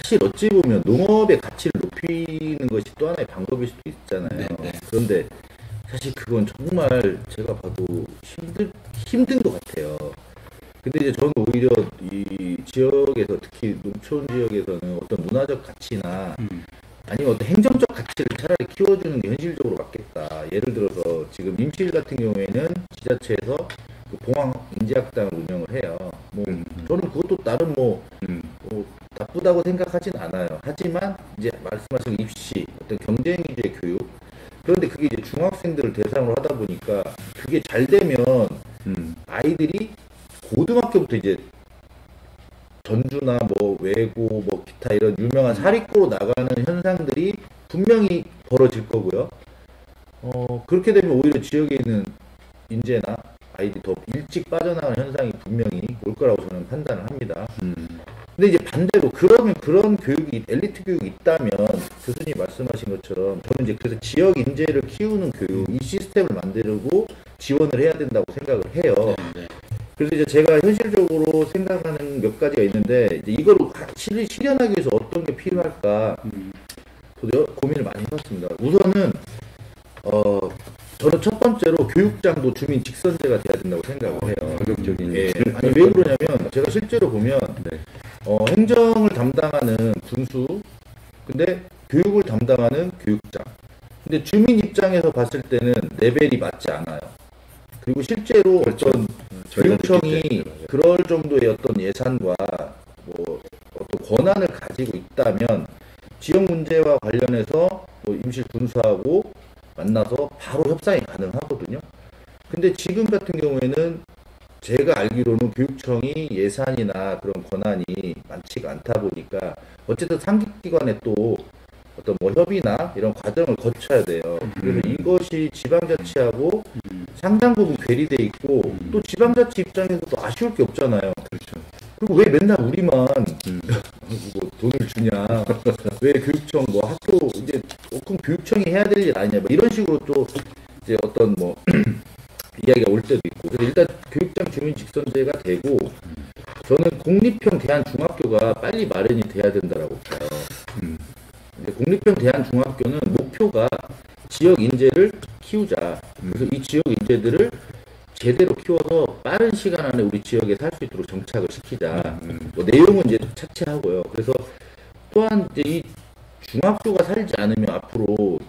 사실 어찌 보면 농업의 가치를 높이는 것이 또 하나의 방법일 수도 있잖아요. 네네. 그런데 사실 그건 정말 제가 봐도 힘든 것 같아요. 근데 이제 저는 오히려 이 지역에서 특히 농촌 지역에서는 어떤 문화적 가치나 아니면 어떤 행정적 가치를 차라리 키워주는 게 현실적으로 맞겠다. 예를 들어서 지금 임실 같은 경우에는 지자체에서 그 봉황 인지학당을 운영을 해요. 뭐 저는 그것도 나름 뭐 나쁘다고 생각하진 않아요. 하지만 이제 말씀하신 입시, 어떤 경쟁 위주의 교육. 그런데 그게 이제 중학생들을 대상으로 하다 보니까 그게 잘 되면 아이들이 고등학교부터 이제 전주나 뭐 외고 뭐 기타 이런 유명한 사립고로 나가는 현상들이 분명히 벌어질 거고요. 그렇게 되면 오히려 지역에 있는 인재나 아이들이 더 일찍 빠져나가는 현상이 분명히 올 거라고 저는 판단을 합니다. 근데 이제 반대로 그러면 그런 교육이 엘리트 교육이 있다면 교수님 말씀하신 것처럼 저는 이제 그래서 지역 인재를 키우는 교육 이 시스템을 만들고 지원을 해야 된다고 생각을 해요. 네. 그래서 이제 제가 현실적으로 생각하는 몇 가지가 있는데 이제 이걸 실현하기 위해서 어떤 게 필요할까 저도 고민을 많이 해봤습니다. 우선은 저는 첫 번째로 교육장도 주민 직선제가 돼야 된다고 생각을 해요. 가격적인. 예. 아니 왜 그러냐면 제가 실제로 보면 네. 행정을 담당하는 군수, 근데 교육을 담당하는 교육장. 근데 주민 입장에서 봤을 때는 레벨이 맞지 않아요. 그리고 실제로 어떤 교육청이 그럴 정도의 어떤 예산과 뭐 어떤 권한을 가지고 있다면 지역 문제와 관련해서 뭐 임실 군수하고 만나서 바로 협상이 가능하거든요. 근데 지금 같은 경우에는 제가 알기로는 교육청이 예산이나 그런 권한이 많지가 않다 보니까 어쨌든 상급기관에 또 어떤 뭐 협의나 이런 과정을 거쳐야 돼요. 그래서 이것이 지방자치하고 상당 부분 괴리돼 있고 또 지방자치 입장에서도 아쉬울 게 없잖아요. 그렇죠. 그리고 왜 맨날 우리만 뭐 돈을 주냐? 왜 교육청 뭐 학교 이제 그럼 교육청이 해야 될 일 아니냐? 뭐 이런 식으로 또 이제 어떤 뭐 이야기가 올 때도 있고. 그래서 일단 교육장 주민 직선제가 되고 저는 공립형 대한중학교가 빨리 마련이 돼야 된다라고 봐요. 공립형 대한중학교는 목표가 지역 인재를 키우자. 그래서 이 지역 인재들을 제대로 키워서 빠른 시간 안에 우리 지역에 살 수 있도록 정착을 시키자. 뭐 내용은 이제 차치하고요. 그래서 또한 이제 이 중학교가 살지 않으면 앞으로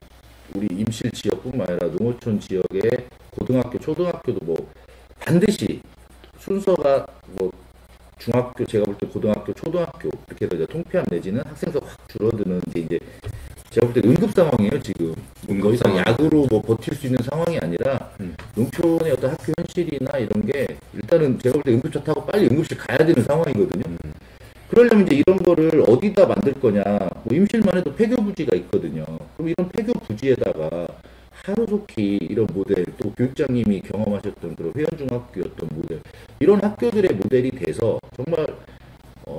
우리 임실 지역뿐만 아니라 농어촌 지역의 고등학교, 초등학교도 뭐 반드시 순서가 뭐 중학교, 제가 볼 때 고등학교, 초등학교 이렇게 해서 이제 통폐합 내지는 학생 수가 확 줄어드는 게 이제 제가 볼 때 응급 상황이에요 지금. 더 이상 약으로 뭐 버틸 수 있는 상황이 아니라 농촌의 어떤 학교 현실이나 이런 게 일단은 제가 볼 때 응급차 타고 빨리 응급실 가야 되는 상황이거든요. 그러려면 이제 이런 거를 어디다 만들 거냐. 뭐 임실만 해도 폐교 부지가 있거든요. 그럼 이런 폐교 부지에다가 하루속히 이런 모델, 또 교육장님이 경험하셨던 그런 회원중학교였던 모델, 이런 학교들의 모델이 돼서 정말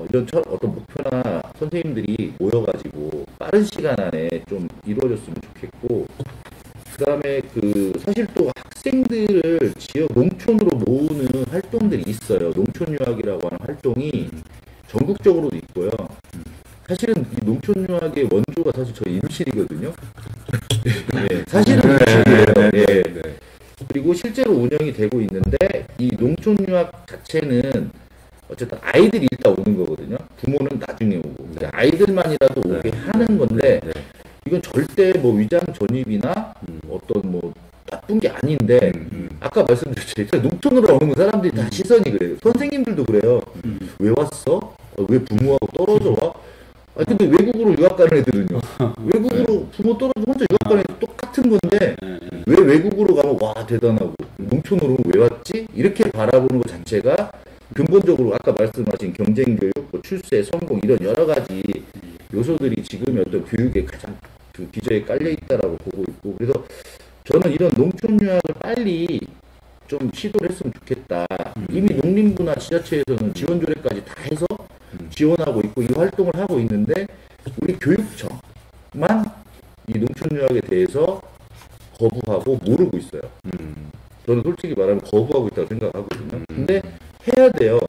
이런 어떤 목표나 선생님들이 모여가지고 빠른 시간 안에 좀 이루어졌으면 좋겠고, 그 다음에 사실 또 학생들을 지역 농촌으로 모으는 활동들이 있어요. 농촌유학이라고 하는 활동이 전국적으로도 있고요. 사실은 이 농촌유학의 원조가 사실 저희 임실이거든요. 네, 사실은 임실이에요. 네. 그리고 실제로 운영이 되고 있는데 이 농촌유학 자체는 어쨌든 아이들이 일단 오는 거거든요. 부모는 나중에 오고 아이들만이라도 오게 하는 건데 이건 절대 뭐 위장 전입이나 어떤 뭐 나쁜 게 아닌데 아까 말씀드렸죠. 농촌으로 오는 사람들이 다 시선이 그래요. 선생님들도 그래요. 왜 왔어? 왜 부모하고 떨어져 와? 아니 근데 외국으로 유학 가는 애들은요. 외국으로 부모 떨어져 혼자 유학 가는 애들 똑같은 건데 왜 외국으로 가면 와 대단하고 농촌으로 왜 왔지? 이렇게 바라보는 것 자체가 근본적으로 아까 말씀하신 경쟁교육, 뭐 출세, 성공 이런 여러 가지 요소들이 지금의 어떤 교육에 가장 기저에 깔려 있다라고 보고 있고, 그래서 저는 이런 농촌 유학을 빨리 좀 시도를 했으면 좋겠다. 이미 농림부나 지자체에서는 지원 조례까지 다 해서 지원하고 있고 이 활동을 하고 있는데 우리 교육청만 이 농촌 유학에 대해서 거부하고 모르고 있어요. 저는 솔직히 말하면 거부하고 있다고 생각하거든요. 근데 해야 돼요.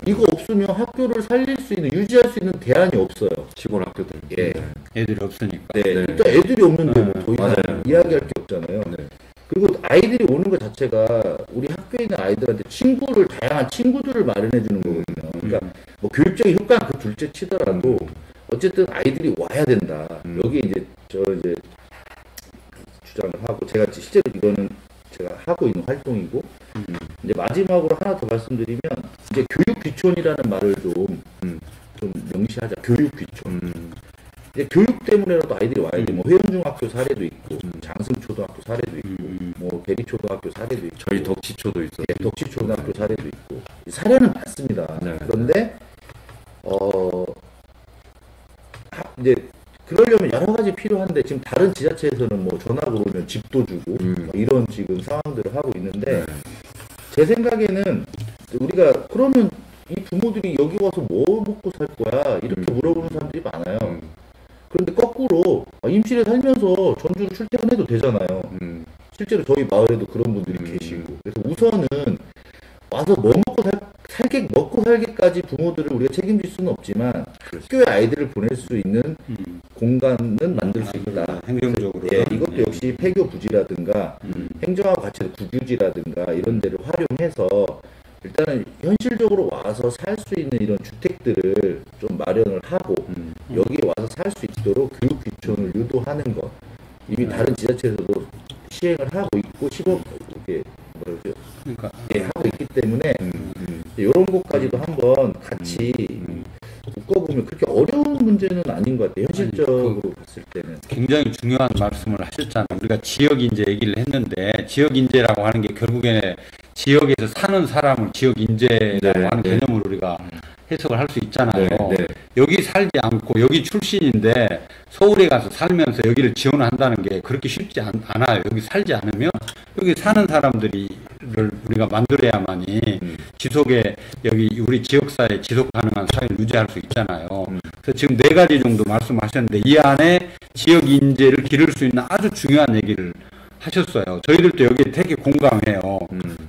이거 없으면 학교를 살릴 수 있는, 유지할 수 있는 대안이 없어요. 시골 학교들. 예. 애들이 없으니까. 네. 네. 일단 애들이 없는데 뭐 더 이상 맞아요. 이야기할 게 없잖아요. 네. 그리고 아이들이 오는 것 자체가 우리 학교에 있는 아이들한테 다양한 친구들을 마련해 주는 거거든요. 그러니까 뭐 교육적인 효과는 그 둘째 치더라도 어쨌든 아이들이 와야 된다. 여기 이제 이제 주장을 하고, 제가 실제로 이거는 제가 하고 있는 활동이고, 이제 마지막으로 하나 더 말씀드리면, 이제 교육 귀촌이라는 말을 좀 명시하자. 교육 귀촌. 이제 교육 때문에라도 아이들이 와야 돼. 뭐 회원중학교 사례도 있고, 장승초등학교 사례도 있고, 뭐 대리초등학교 사례도 있고, 저희 덕지초도 있어요. 예, 덕지초등학교 사례도 있고, 사례는 많습니다. 네. 그런데 이제 그러려면 여러 가지 필요한데, 지금 다른 지자체에서는 뭐 전화 걸으면 집도 주고 뭐 이런 지금 상황들을 하고 있는데, 제 생각에는 우리가 그러면 이 부모들이 여기 와서 뭐 먹고 살 거야 이렇게 물어보는 사람들이 많아요. 그런데 거꾸로 임실에 살면서 전주로 출퇴근해도 되잖아요. 실제로 저희 마을에도 그런 분들이 계시고, 그래서 우선은 와서 뭐 먹고 살기까지 부모들을 우리가 책임질 수는 없지만, 학교에 아이들을 보낼 수 있는 공간은 만들 수 있다. 행정적으로. 예, 이것도 역시 폐교 부지라든가 행정하고 같이 국유지라든가 이런 데를 활용해서 일단은 현실적으로 와서 살 수 있는 이런 주택들을 좀 마련을 하고 여기에 와서 살 수 있도록 교육 귀촌을 유도하는 것, 이미 다른 지자체에서도 시행을 하고 있고 시범 이렇게 뭐라죠? 그러니까 예, 하고 있기 때문에 이런 것까지도 한번 같이 묶어보면 그렇게 어려운 문제는 아닌 것 같아요. 현실적으로 봤을 때는. 굉장히 중요한 말씀을 하셨잖아요. 우리가 지역 인재 얘기를 했는데, 지역 인재라고 하는 게 결국에 지역에서 사는 사람을 지역 인재라고 하는 개념으로 우리가 해석을 할 수 있잖아요. 여기 살지 않고 여기 출신인데 서울에 가서 살면서 여기를 지원한다는 게 그렇게 쉽지 않아요. 여기 살지 않으면 여기 사는 사람들을 우리가 만들어야만이 지속에 여기 우리 지역사회 지속 가능한 사회를 유지할 수 있잖아요. 그래서 지금 4가지 정도 말씀하셨는데, 이 안에 지역 인재를 기를 수 있는 아주 중요한 얘기를 하셨어요. 저희들도 여기에 되게 공감해요.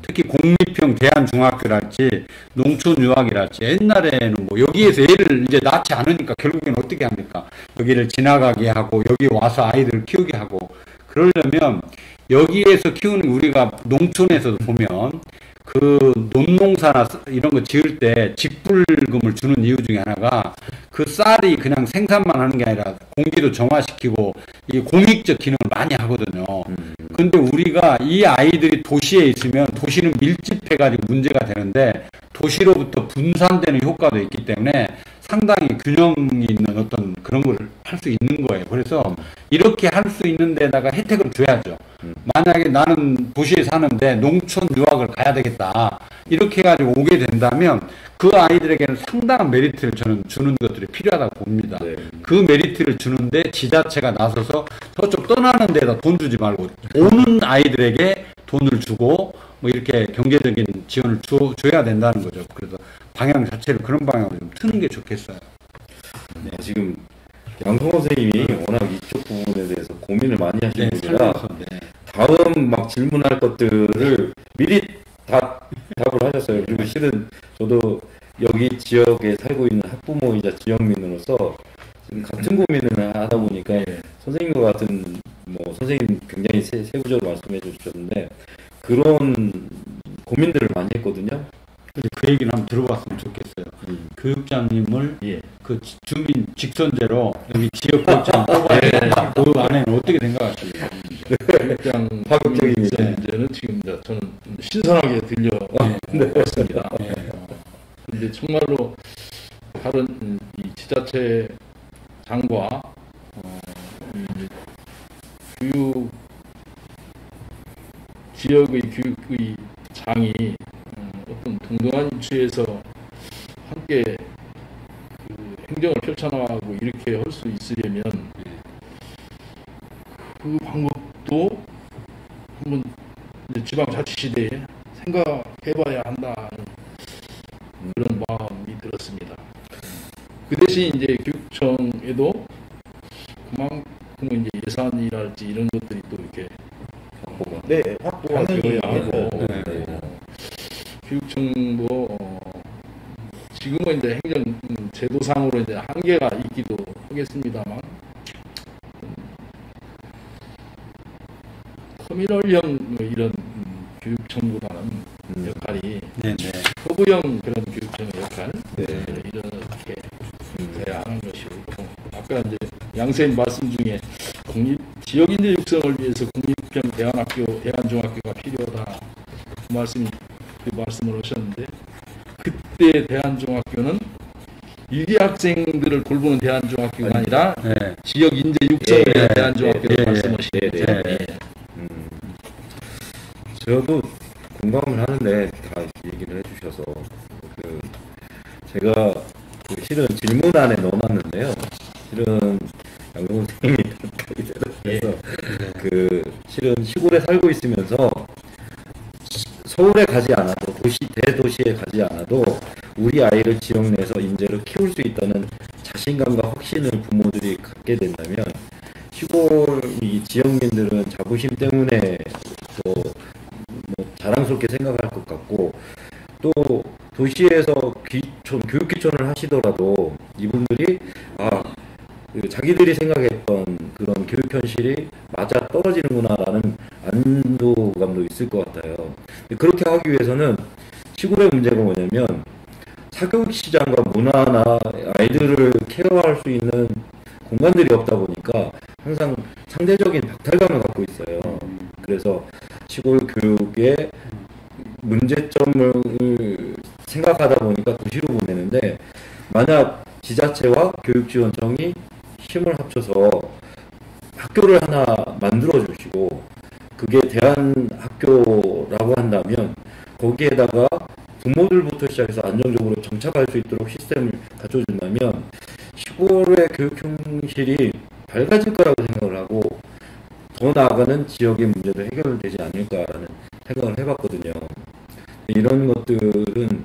특히 공립형 대한중학교랄지 농촌유학이랄지, 옛날에는 뭐 여기에서 애를 이제 낳지 않으니까 결국에는 어떻게 합니까? 여기를 지나가게 하고 여기 와서 아이들을 키우게 하고, 그러려면 여기에서 키우는, 우리가 농촌에서도 보면 그 논농사나 이런 거 지을 때 직불금을 주는 이유 중에 하나가 그 쌀이 그냥 생산만 하는 게 아니라 공기도 정화시키고 이 공익적 기능을 많이 하거든요. 근데 우리가 이 아이들이 도시에 있으면 도시는 밀집해가지고 문제가 되는데 도시로부터 분산되는 효과도 있기 때문에 상당히 균형이 있는 어떤 그런 걸 할 수 있는 거예요. 그래서 이렇게 할 수 있는 데다가 혜택을 줘야죠. 만약에 나는 도시에 사는데 농촌 유학을 가야 되겠다, 이렇게 해가지고 오게 된다면 그 아이들에게는 상당한 메리트를 저는 주는 것들이 필요하다고 봅니다. 그 메리트를 주는데 지자체가 나서서 저쪽 떠나는 데다 돈 주지 말고 오는 아이들에게 돈을 주고 뭐 이렇게 경제적인 지원을 줘야 된다는 거죠. 그래서 방향 자체를 그런 방향으로 좀 트는 게 좋겠어요. 네, 지금 양성호 선생님이 워낙 이쪽 부분에 대해서 고민을 많이 하시는 분이라 다음 막 질문할 것들을 미리 다 답을 하셨어요. 그리고 실은 저도 여기 지역에 살고 있는 학부모이자 지역민으로서 지금 같은 고민을 하다 보니까 선생님과 같은 뭐 선생님 굉장히 세부적으로 말씀해 주셨는데 그런 고민들을 많이 했거든요. 그 얘기를 한번 들어봤으면 좋겠어요. 교육장님을 그 주민 직선제로 여기 지역 교육장 뽑아야 그 안에는 어떻게 생각하십니까? 교육장 파격적인 문제는 지금 저는 신선하게 들려왔습니다. 근데 정말로 다른 이 지자체장과 교육 지역의 교육의 장이 어떤 동등한 위치에서 함께 그 행정을 펼쳐나가고 이렇게 할 수 있으려면 그 방법도 한번 이제 지방자치시대에 생각해봐야 한다는 그런 마음이 들었습니다. 그 대신 이제 교육청에도 그만큼 이제 예산이랄지 이런 것들이 또 이렇게 확보가 되어야 하고 교육청도 물론 이제 한계가 있기도 하겠습니다만 터미널형 뭐 이런 교육청보다는 역할이 네네. 허브형 그런 교육청의 역할 네. 이렇게 해야 하는 것이고 아까 이제 양쌤 말씀 중에 지역인재 육성을 위해서 국립형 대안중학교가 필요하다 그 말씀을 하셨는데 그때 대안중학교는 일개 학생들을 돌보는 대안중학교가 아니라 네. 지역인재 육성을 예, 위한 대안중학교를 예, 말씀하시는데 예. 저도 공감을 하는데 다 얘기를 해주셔서 제가 실은 질문안에 넣어놨는데요. 실은 양동 선생님이 그래서 실은 시골에 살고 있으면서 서울에 가지 않아도 대도시에 가지 않아도 우리 아이를 지역 내에서 인재로 키울 수 있다는 자신감과 확신을 부모들이 갖게 된다면 시골 이 지역민들은 자부심 때문에 또 자랑스럽게 생각할 것 같고 또 도시에서 교육기촌을 하시더라도 이분들이 자기들이 생각했던 그런 교육 현실이 맞아 떨어지는구나라는 안도감도 있을 것 같아요. 그렇게 하기 위해서는 시골의 문제가 뭐냐면 사교육 시장과 문화나 아이들을 케어할 수 있는 공간들이 없다 보니까 항상 상대적인 박탈감을 갖고 있어요. 그래서 시골 교육의 문제점을 생각하다 보니까 도시로 보내는데 만약 지자체와 교육지원청이 힘을 합쳐서 학교를 하나 만들어 주시고 그게 대안학교라고 한다면 거기에다가 부모들부터 시작해서 안정적으로 정착할 수 있도록 시스템을 갖춰준다면 시골의 교육 현실이 밝아질 거라고 생각을 하고 더 나아가는 지역의 문제도 해결되지 않을까라는 생각을 해봤거든요. 이런 것들은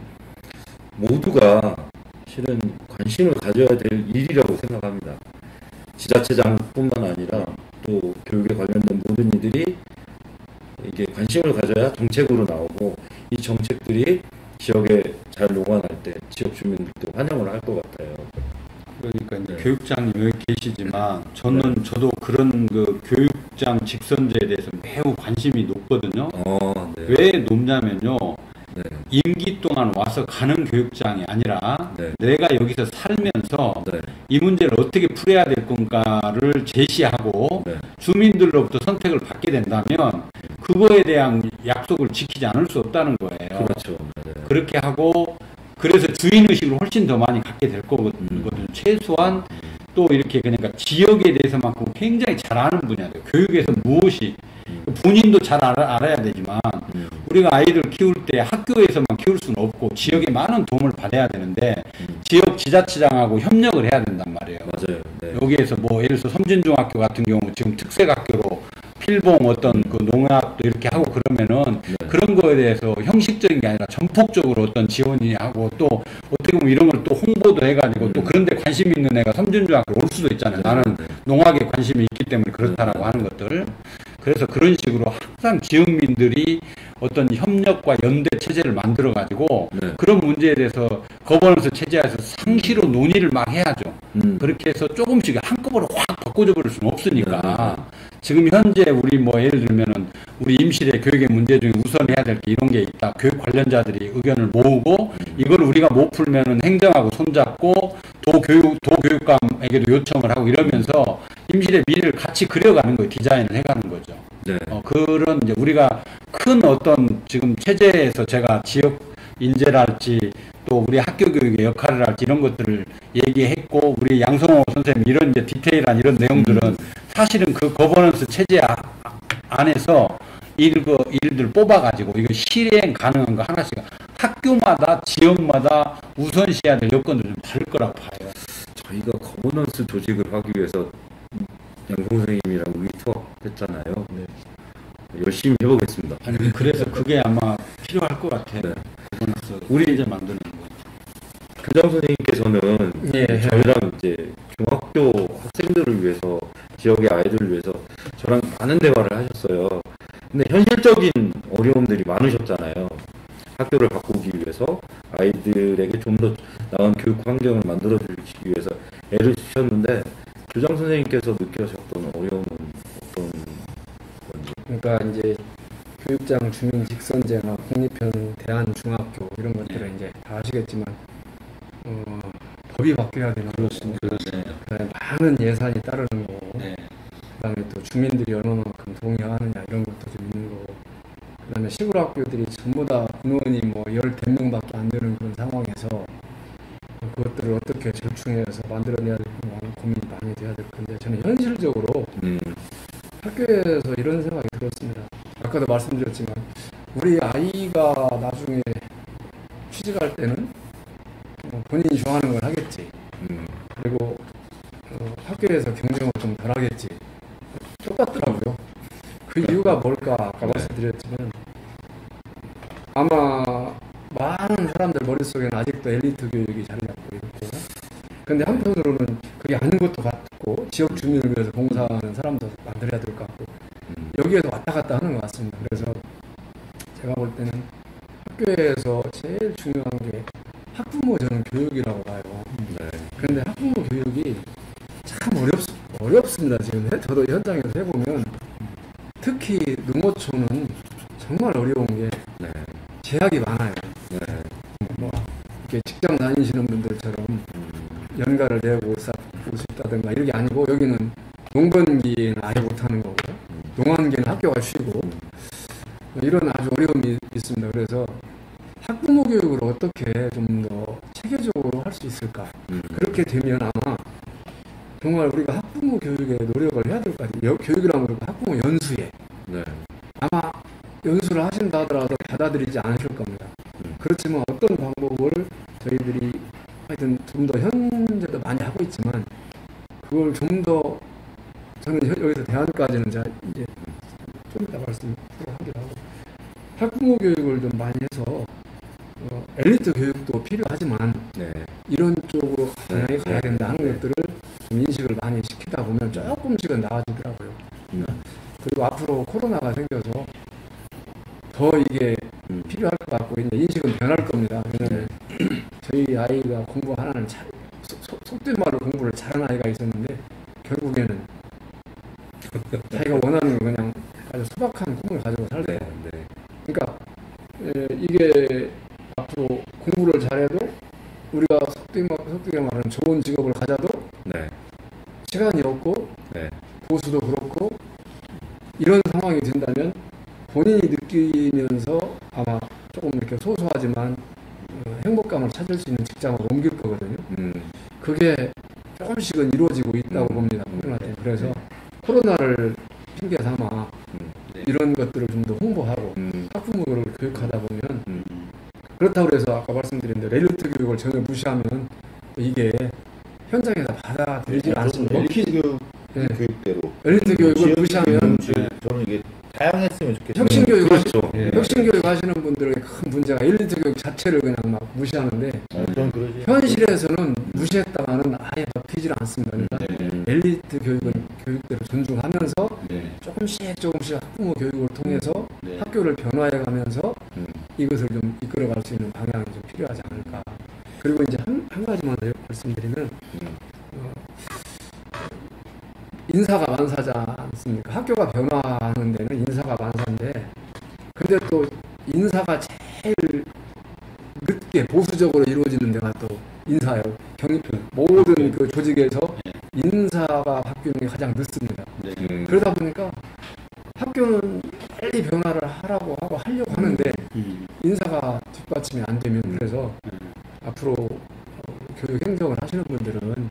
모두가 실은 관심을 가져야 될 일이라고 생각합니다. 지자체장뿐만 아니라 또 교육에 관련된 모든 이들이 이게 관심을 가져야 정책으로 나오고 이 정책들이 지역에 잘 녹아날 때 지역 주민들도 환영을 할 것 같아요. 그러니까 이제 교육장님 여기 계시지만 저도 그런 그 교육장 직선제에 대해서 매우 관심이 높거든요. 네. 왜 높냐면요. 네. 임기 동안 와서 가는 교육장이 아니라 네. 내가 여기서 살면서 네. 이 문제를 어떻게 풀어야 될 건가를 제시하고 네. 주민들로부터 선택을 받게 된다면 그거에 대한 약속을 지키지 않을 수 없다는 거예요. 그렇죠. 네. 그렇게 하고 그래서 주인의식을 훨씬 더 많이 갖게 될 거거든요. 최소한 또 이렇게 그러니까 지역에 대해서만큼 굉장히 잘 아는 분야예요. 교육에서 무엇이 본인도 잘 알아야 되지만 우리가 아이들 키울 때 학교에서만 키울 수는 없고 지역에 많은 도움을 받아야 되는데 지역 지자체장하고 협력을 해야 된단 말이에요. 맞아요. 네. 여기에서 뭐 예를 들어서 섬진중학교 같은 경우 지금 특색학교로 필봉 어떤 그 농약도 이렇게 하고 그러면은 그런 거에 대해서 형식적인 게 아니라 전폭적으로 어떤 지원이 하고 또 어떻게 보면 이런 걸 또 홍보도 해가지고 또 그런 데 관심 있는 애가 섬진중학교 올 수도 있잖아요. 나는 농학에 관심이 있기 때문에 그렇다라고 하는 것들. 그래서 그런 식으로 항상 지역민들이 어떤 협력과 연대 체제를 만들어 가지고 그런 문제에 대해서 거버넌스 체제에서 상시로 논의를 막 해야죠. 그렇게 해서 조금씩 한꺼번에 확 바꿔줘 버릴 수는 없으니까 지금 현재 우리 뭐 예를 들면은 우리 임실의 교육의 문제 중에 우선 해야 될 게 이런 게 있다. 교육 관련자들이 의견을 모으고 이걸 우리가 못 풀면은 행정하고 손잡고 도교육감에게도 요청을 하고 이러면서 임실의 미래를 같이 그려가는 거예요. 디자인을 해가는 거죠. 네. 그런 이제 우리가 큰 어떤 지금 체제에서 제가 지역 인재랄지 또 우리 학교 교육의 역할을 할지 이런 것들을 얘기했고 우리 양성호 선생님 이런 이제 디테일한 이런 내용들은 사실은 그 거버넌스 체제 안에서 일들 뽑아가지고 이거 실행 가능한 거 하나씩 학교마다 지역마다 우선시해야 될 여건도 좀 다를 거라고 봐요. 저희가 거버넌스 조직을 하기 위해서 양성 선생님이랑 의투합했잖아요. 네. 열심히 해보겠습니다. 아니 그래서 그게 아마 필요할 것 같아요. 네. 거버넌스 우리 이제 만드는 거. 교장 선생님께서는 예. 저희랑 이제 중학교 학생들을 위해서 지역의 아이들을 위해서 저랑 많은 대화를 하셨어요. 근데 현실적인 어려움들이 많으셨잖아요. 학교를 바꾸기 위해서 아이들에게 좀 더 나은 교육 환경을 만들어 주기 위해서 하는데 교장 선생님께서 느끼셨던 어려움은 어떤 건지? 그러니까 이제 교육장 주민 직선제나 국립형 대한중학교 이런 것들은 이제 다 아시겠지만 법이 바뀌어야 되는 그렇습니다. 그다음에 많은 예산이 따르는 거고 네. 그다음에 또 주민들이 얼마만큼 동의하느냐 이런 것도 좀 있는 거고 그다음에 시골 학교들이 전부 다 인원이 뭐 10대명밖에 안 되는 그런 상황에서 그것들을 어떻게 절충해서 만들어내야 될까 고민이 많이 돼야 될 건데 저는 현실적으로 학교에서 이런 생각이 들었습니다. 아까도 말씀드렸지만 우리 아이가 나중에 취직할 때는 본인이 좋아하는 걸 하겠지. 그리고 학교에서 경쟁을 좀 덜 하겠지. 똑같더라고요. 그 이유가 뭘까 아까 말씀드렸지만 아마 많은 사람들 머릿속에는 아직도 엘리트 교육이 자리 잡고 있고 근데 한편으로는 그게 아닌 것도 같고 지역 주민을 위해서 봉사하는 사람도 만들어야 될 것 같고 여기에서 왔다 갔다 하는 것 같습니다. 그래서 제가 볼 때는 학교에서 제일 중요한 게 학부모 저는 교육이라고 봐요. 그런데 학부모 교육이 참 어렵습니다. 지금 저도 현장에서 해보면 특히 농어촌은 정말 어려운 게 제약이 많아요. 뭐 이렇게 직장 다니시는 분들처럼 연가를 내고 올 수 있다든가 이런 게 아니고 여기는 농번기는 아예 못하는 거고 농한기는 학교가 쉬고 이런 아주 어려움이 있습니다. 그래서 학부모 교육을 어떻게 좀 더 체계적으로 할 수 있을까? 그렇게 되면 아마 정말 우리가 학부모 교육에 노력을 해야 될 것 같아요. 교육이라면 그렇고 학부모 연수에 아마 연수를 하신다 하더라도 받아들이지 않으실 겁니다. 그렇지만 어떤 방법을 저희들이 하여튼 좀 더 현재도 많이 하고 있지만 그걸 좀 더 저는 여기서 대안까지는 제가 이제 좀 이따 말씀하기로 하고 학부모 교육을 좀 많이 해서 엘리트 교육도 필요하지만 이런 쪽으로 방향이 가야 된다 하는 것들을 좀 인식을 많이 시키다 보면 조금씩은 나아지더라고요. 그리고 앞으로 코로나가 생겨서 더 이게 필요할 것 같고 이제 인식은 변할 겁니다. 왜냐하면 저희 아이가 공부 하나는 속된 말로 공부를 잘하는 아이가 있었는데 결국에는 자기가 원하는 건 그냥 아주 소박한 꿈을 가지고 살대요. 그러니까 이게 앞으로 공부를 잘해도 우리가 속되게 말하는 좋은 직업을 가져도 시간이 없고 보수도 그렇고 이런 상황이 된다면 본인이 느끼면서 아마 조금 이렇게 소소하지만 행복감을 찾을 수 있는 직장으로 옮길 거거든요. 그게 조금씩은 이루어지고 있다고 봅니다. 코로나 때문에. 그래서 코로나를 핑계 삼아 이런 것들을 좀 더 홍보하고 학부모를 교육하다 보면 그렇다고 해서 아까 말씀드린 대로 엘리트 교육을 전혀 무시하면 이게 현장에서 받아들이지 않습니다. 엘리트 교육대로 엘리트 교육을 무시하면 저는 이게 다양했으면 좋겠어요. 혁신교육 그렇죠. 하시는 분들의 큰 문제가 엘리트 교육 자체를 그냥 막 무시하는데 저는 그러지. 현실에서는 무시했다가는 아예 바뀌질 않습니다. 그러니까 엘리트 교육대로 존중하면서 조금씩 학부모 교육을 통해서 학교를 변화해가면서 이것을 좀 이끌어갈 수 있는 방향이 좀 필요하지 않을까. 그리고 이제 한 가지만 더 말씀드리면 인사가 만사지 않습니까? 학교가 변화하는 데는 인사가 만사인데 근데 또 인사가 제일 늦게 보수적으로 이루어지는 데가 또 인사예요. 모든 그 조직에서 인사가 바뀌는 게 가장 늦습니다. 그러다 보니까 학교는 빨리 변화를 하려고 하는데 인사가 뒷받침이 안 되면 그래서 앞으로 교육 행정을 하시는 분들은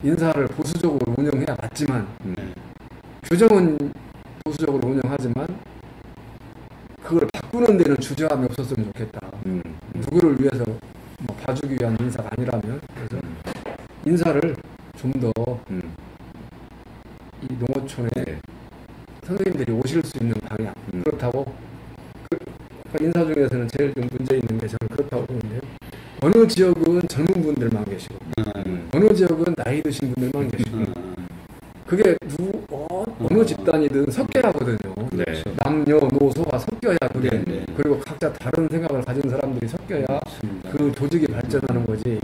인사를 보수적으로 운영해야 맞지만 규정은 보수적으로 운영하지만 그걸 바꾸는 데는 주저함이 없었으면 좋겠다. 누구를 위해서 뭐 봐주기 위한 인사가 아니라면 그래서 인사를 좀 더 이 농어촌에 선생님들이 오실 수 있는 방향 그렇다고 인사 중에서는 제일 좀 문제 있는 게 저는 그렇다고 보는데요. 어느 지역은 젊은 분들만 계시고 어느 지역은 나이 드신 분들만 계시고 그게 어느 집단이든 섞여야 하거든요. 남녀노소가 섞여야 그게 그리고 각자 다른 생각을 가진 사람들이 섞여야 그 조직이 발전하는 거지.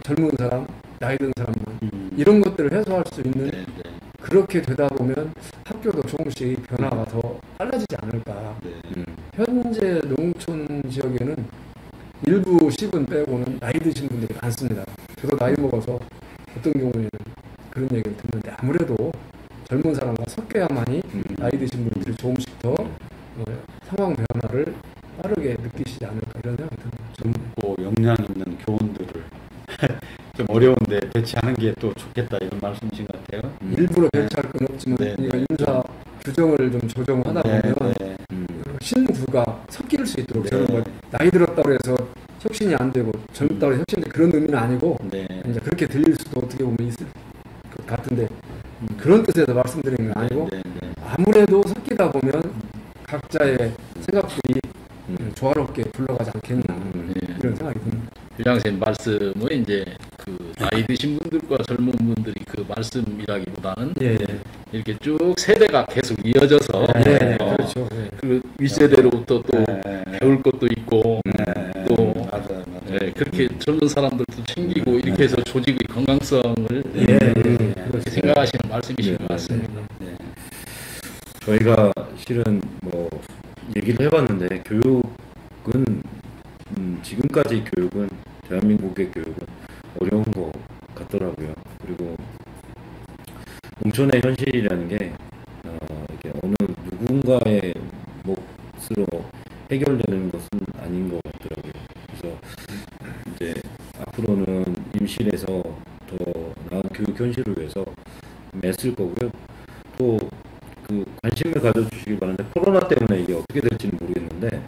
젊은 사람, 나이 든 사람만 이런 것들을 해소할 수 있는 네, 네. 그렇게 되다 보면 학교도 조금씩 변화가 더 빨라지지 않을까. 네. 현재 농촌 지역에는 일부 시군 빼고는 나이 드신 분들이 많습니다. 저도 나이 먹어서 어떤 경우에는 그런 얘기를 듣는데 아무래도 젊은 사람과 섞여야만이 나이 드신 분들이 조금씩 더 상황 변화를 빠르게 느끼시지 않을까 이런 생각이 듭니다. 젊고 역량 있는 교원들을 좀 어려운데 배치하는 게 또 좋겠다 이런 말씀이신 것 같아요. 일부러 배치할 건 없지만 네, 그러니까 인사 규정을 좀 조정하다 보면 네. 신부가 섞일 수 있도록 네. 저는 뭐 나이 들었다고 해서 혁신이 안 되고 젊다고 해서 혁신이 그런 의미는 아니고 네. 이제 그렇게 들릴 수도 어떻게 보면 있을 것 같은데 그런 뜻에서 말씀드리는 건 아니고 네, 네. 아무래도 섞이다 보면 각자의 생각들이 조화롭게 굴러가지 않겠나 이런 생각이 듭니다. 유장생 말씀은 이제 그 나이 드신 분들과 젊은 분들이 그 말씀이라기보다는 예, 이렇게 쭉 세대가 계속 이어져서 예, 그렇죠. 예. 그 윗세대로부터 또 네. 배울 것도 있고 또 맞아요. 예, 그렇게 젊은 사람들도 챙기고 이렇게 해서 조직의 건강성을 그렇게 생각하시는 말씀이신 것 같습니다. 저희가 실은 뭐 얘기를 해봤는데 교육은 지금까지 교육은 대한민국의 교육은 어려운 것 같더라고요. 그리고 농촌의 현실이라는 게 이렇게 어느 누군가의 몫으로 해결되는 것은 아닌 것 같더라고요. 그래서 이제 앞으로는 임실에서 더 나은 교육 현실을 위해서 애쓸 거고요. 또 그 관심을 가져주시기 바라는데 코로나 때문에 이게 어떻게 될지는 모르겠는데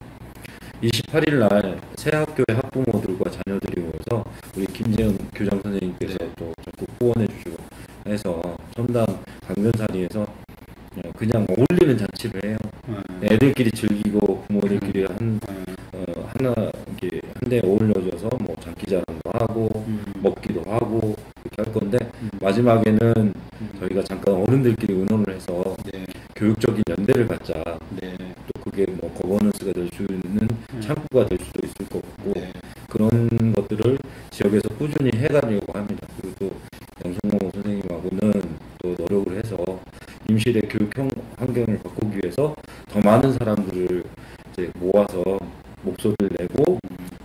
28일 날 새 학교의 학부모들과 자녀들이 모여서 우리 김재현 교장 선생님께서 또 적극 후원해 주시고 해서 첨단 강변사리에서 그냥 어울리는 잔치를 해요. 애들끼리 즐기고 부모들끼리 하나 이렇게 한데 어울려져서 뭐 장기자랑도 하고 먹기도 하고 그렇게 할 건데 마지막에는 저희가 잠깐 어른들끼리 의논을 해서 교육적인 연대를 갖자. 또 그게 뭐 거버넌스가 될 수 있는 창구가 될 수도 있을 것 같고 그런 것들을 지역에서 꾸준히 해가려고 합니다. 그리고 또 양승모 선생님하고는 또 노력을 해서 임실의 교육 환경을 바꾸기 위해서 더 많은 사람들을 이제 모아서 목소리를 내고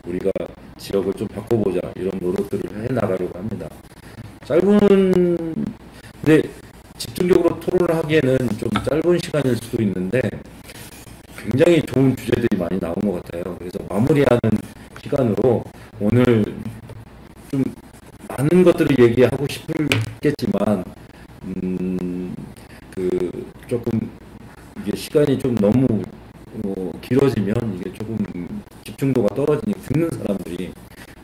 우리가 지역을 좀 바꿔보자 이런 노력들을 해나가려고 합니다. 근데 집중적으로 토론을 하기에는 좀 짧은 시간일 수도 있는데 굉장히 좋은 주제들이 많이 나온 것 같아요. 그래서 마무리하는 시간으로 오늘 좀 많은 것들을 얘기하고 싶겠지만 그 조금 이게 시간이 좀 너무 길어지면 이게 조금 집중도가 떨어지니 듣는 사람들이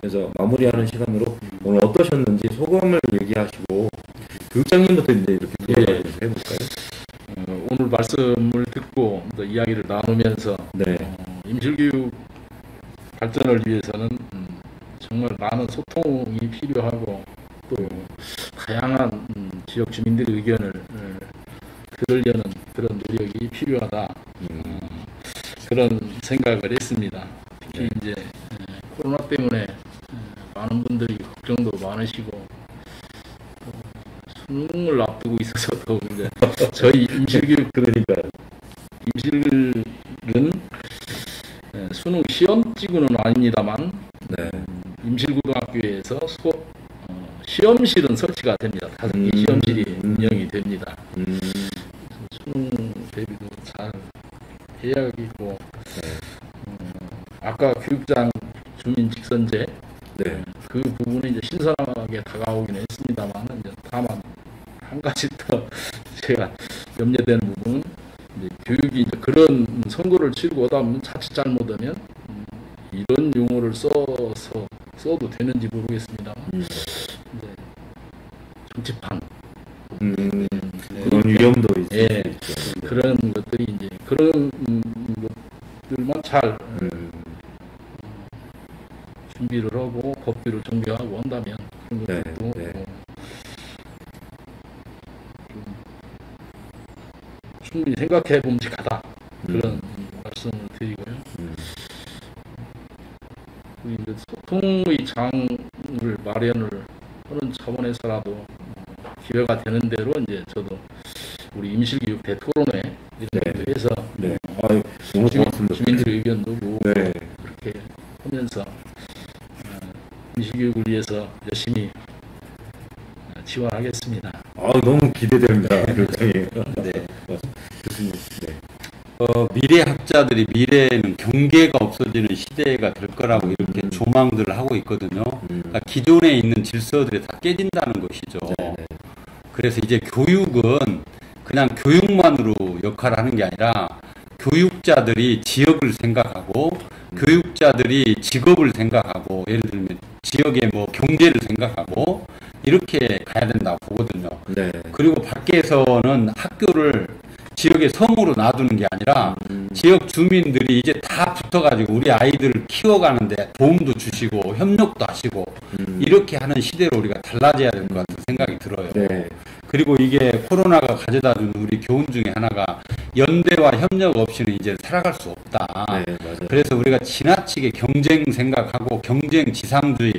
그래서 마무리하는 시간으로 오늘 어떠셨는지 소감을 얘기하시고 교육장님부터 이제 이렇게 해볼까요? 오늘 말씀을 듣고 또 이야기를 나누면서 임실교육 발전을 위해서는 정말 많은 소통이 필요하고 또 다양한 지역 주민들의 의견을 들으려는 그런 노력이 필요하다 그런 생각을 했습니다. 특히 이제 코로나 때문에 많은 분들이 걱정도 많으시고 수능을 앞두고 있어서 더 이제 저희 임실교육 그러니까요. 임실은 수능 시험지구는 아닙니다만 임실고등학교에서 시험실은 설치가 됩니다. 5개 시험실이 운영이 됩니다. 수능 대비도 잘 해야겠고 아까 교육장 주민 직선제 그 부분은 이제 신선하게 다가오긴 했습니다만 이제 다만 한 가지 더 제가 염려되는 부분은 이제 교육이 이제 그런 선거를 치르고 오다 보면 자칫 잘못하면 이런 용어를 써도 되는지 모르겠습니다만 이제 정치판 그런 위험도 있죠. 그런 것들이 이제 그런 것들만 잘 준비를 하고 법규를 정비하고 한다면 그런 것들도 좀 충분히 생각해 봄직하다 그런 말씀을 드리고요. 그리고 이제 소통의 장을 마련을 하는 차원에서라도 기회가 되는 대로 이제 저도 우리 임실교육 대토론회 이런 거 해서 네. 아유, 너무 고맙습니다. 주민들 의견도 보고 네. 그렇게 하면서 임실교육을 위해서 열심히 지원하겠습니다. 아, 너무 기대됩니다. 교육장님. 네. 교수님. 네. 미래 학자들이 미래에는 경계가 없어지는 시대가 될 거라고 이렇게 조망들을 하고 있거든요. 그러니까 기존에 있는 질서들이 다 깨진다는 것이죠. 그래서 이제 교육은 그냥 교육만으로 역할을 하는 게 아니라 교육자들이 지역을 생각하고 교육자들이 직업을 생각하고 예를 들면 지역의 뭐 경제를 생각하고 이렇게 가야 된다고 보거든요. 네. 그리고 밖에서는 학교를 지역의 섬으로 놔두는 게 아니라 지역 주민들이 이제 다 붙어가지고 우리 아이들을 키워가는데 도움도 주시고 협력도 하시고 이렇게 하는 시대로 우리가 달라져야 될 것 같은 생각이 들어요. 네. 그리고 이게 코로나가 가져다준 우리 교훈 중에 하나가 연대와 협력 없이는 이제 살아갈 수 없다. 네, 맞아요. 그래서 우리가 지나치게 경쟁 생각하고 경쟁 지상주의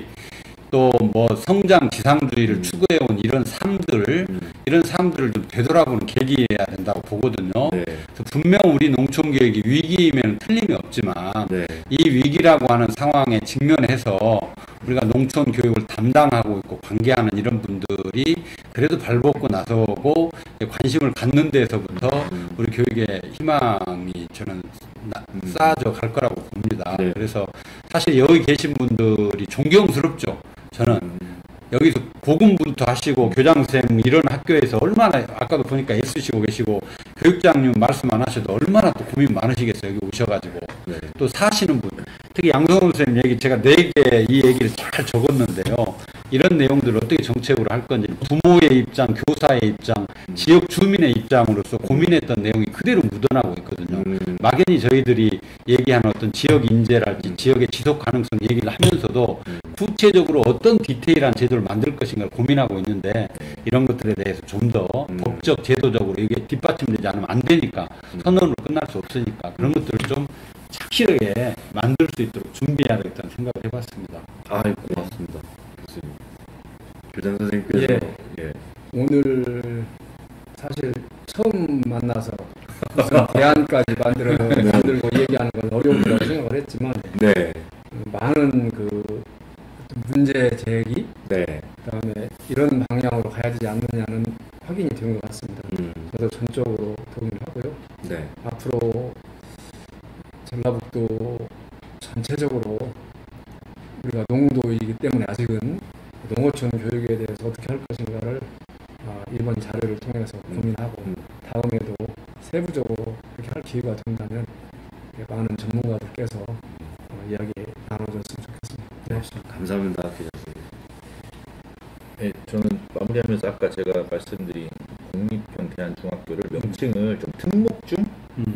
또 뭐 성장 지상주의를 추구해온 이런 삶들을 좀 되돌아보는 계기여야 된다고 보거든요. 네. 그래서 분명 우리 농촌 교육이 위기이면 틀림이 없지만 네. 이 위기라고 하는 상황에 직면해서 우리가 농촌 교육을 담당하고 있고 관계하는 이런 분들이 그래도 발벗고 나서고 관심을 갖는 데서부터 우리 교육의 희망이 저는 쌓아져 갈 거라고 봅니다. 네. 그래서 사실 여기 계신 분들이 존경스럽죠. 저는 여기서 고군분투 하시고 교장선생님 이런 학교에서 얼마나 아까도 보니까 애쓰시고 계시고 교육장님 말씀 안 하셔도 얼마나 또 고민 많으시겠어요. 여기 오셔가지고 네. 또 사시는 분 특히 양성훈 선생님 얘기 제가 4개 이 얘기를 잘 적었는데요. 이런 내용들을 어떻게 정책으로 할 건지 부모의 입장, 교사의 입장, 지역 주민의 입장으로서 고민했던 내용이 그대로 묻어나고 있거든요. 막연히 저희들이 얘기하는 어떤 지역 인재랄지 지역의 지속 가능성 얘기를 하면서도 구체적으로 어떤 디테일한 제도를 만들 것인가를 고민하고 있는데 이런 것들에 대해서 좀 더 법적, 제도적으로 이게 뒷받침되지 않으면 안 되니까 선언으로 끝날 수 없으니까 그런 것들을 좀 착실하게 만들 수 있도록 준비해야 되겠다는 생각을 해봤습니다. 아, 고맙습니다. 교수님. 교장 선생님께서 예. 오늘 사실 처음 만나서 무슨 대안까지 만들고 얘기하는 건 어려움이라고 생각을 했지만 네. 많은 그 문제 제기 네. 그다음에 이런 방향으로 가야 되지 않느냐는 확인이 된 것 같습니다. 저도 전적으로 동의를 하고요. 네. 앞으로 전라북도 전체적으로 우리가 농도이기 때문에 아직은 농어촌 교육에 대해서 어떻게 할 것인가를 이번 자료를 통해서 고민하고 다음에도 세부적으로 그렇게 할 기회가 된다면 많은 전문가들께서 이야기 나눠줬으면 좋겠습니다. 고맙습니다. 감사합니다. 교장선생님. 네, 저는 마무리하면서 아까 제가 말씀드린 국립형 대한중학교를 명칭을 좀 특목중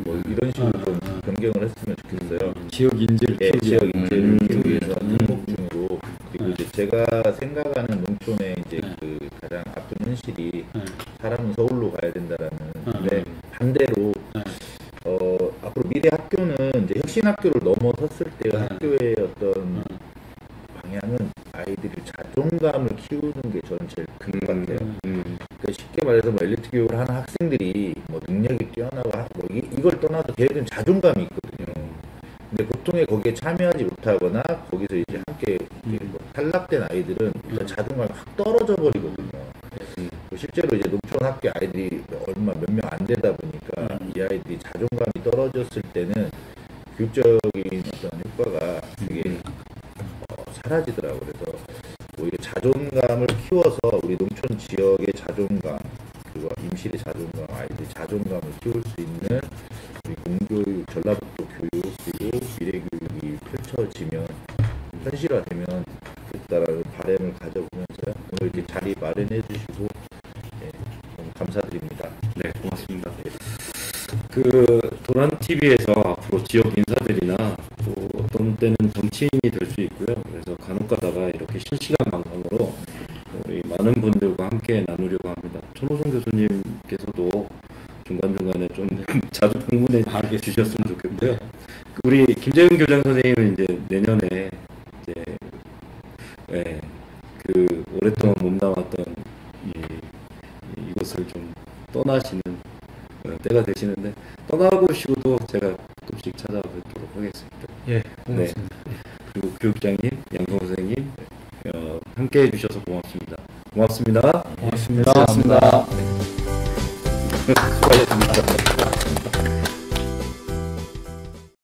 뭐 이런 식으로 좀 변경을 했으면 좋겠어요. 지역 인재를 네, 키우기 지역 인재를 키우기 위해서 특목중으로 그리고 이제 제가 생각하는 농촌의 이제 그 가장 아픈 현실이 사람은 서울로 가야 된다라는 근데 반대로 앞으로 미래 학교는 이제 혁신 학교를 넘어섰을 때 학교의 어떤 방향은 아이들이 자존감을 키우는 게 저는 제일 큰 것 같아요. 그러니까 쉽게 말해서 뭐 엘리트 교육을 하는 학생들이 뭐 능력이 뛰어나고 뭐 이걸 떠나서 걔들은 자존감이 있거든요. 근데 보통에 거기에 참여하지 못하거나 거기서 이제 함께 뭐 탈락된 아이들은 일단 자존감이 확 떨어져 버리거든요. 실제로 이제 농촌 학교 아이들이 얼마 몇 명 안 되다 보니까 이 아이들이 자존감이 떨어졌을 때는 교육적인 어떤 효과가 되게 사라지더라고요. 그래서 오히려 자존감을 키워서 우리 농촌 지역의 자존감 그리고 임실의 자존감, 아이들의 자존감을 키울 수 있는 우리 공교육, 전라북도 교육 그리고 미래교육이 펼쳐지면 현실화되면 좋겠다라는 바람을 가져보면서 오늘 이렇게 자리 마련해 주시고 너무 감사드립니다. 네, 고맙습니다. 도란TV에서 앞으로 지역 인사들이나 또 어떤 때는 정치인이 될 수 있고요. 그래서 간혹 가다가 이렇게 실시간 방송으로 우리 많은 분들과 함께 나누려고 합니다. 천호성 교수님께서도 중간중간에 좀 자주 방문해 주셨으면 좋겠고요. 우리 김재윤 교장 선생님은 이제 내년에 이제 오랫동안 몸담았던 이 이곳을 좀 떠나시는 때가 되시는데 떠나보시고도 제가 가끔씩 찾아뵙도록 하겠습니다. 예, 고맙습니다. 그리고 교육장님, 양성 선생님 함께 해주셔서 고맙습니다. 고맙습니다. 고맙습니다. 고맙습니다. 수고하셨습니다.